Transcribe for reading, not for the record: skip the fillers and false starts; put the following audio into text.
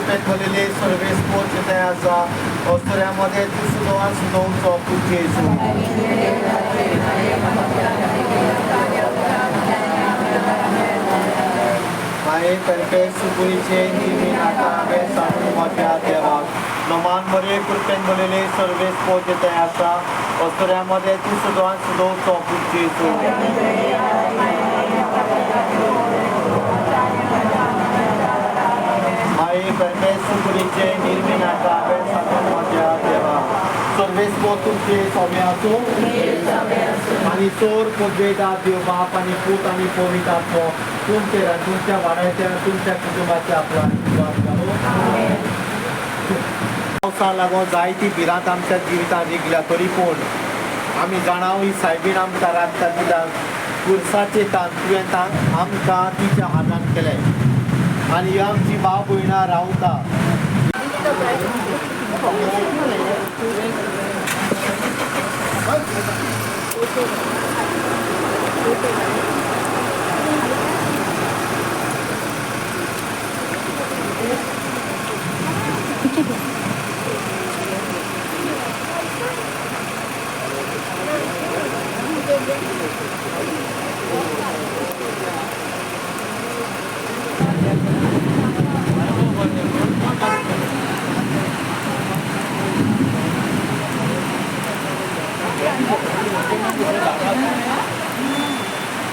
perpetolele सर्वे spocetează, ostoreamode tu sudoan sudou sopu Jesu. Mai perpe supunice divinata ave sanu moja deva. Noman mare perpetolele सर्वे spocetează, ostoreamode tu sudoan sudou sopu Jesu. Mai perpe supunice divinata ave sanu moja deva. सर्वे spocetează someaso. आणि चोर पोद्वेदा देव बाप आणि पूत आणि पवित्रात्म तुमचे तुमच्या वाड्याच्या तुमच्या कुटुंबाचे आपला आशीर्वाद करो. पावसा लागून जायती भिरांत आमच्या जिवितांत रिगल्या तरी पूण आमी जाणाव ही सायबीण आमकां राखता कित्याक पुरसाचे तान तुवें आमकां तिच्या हातान केलें आनी ही आमची भाव भयणां रावता.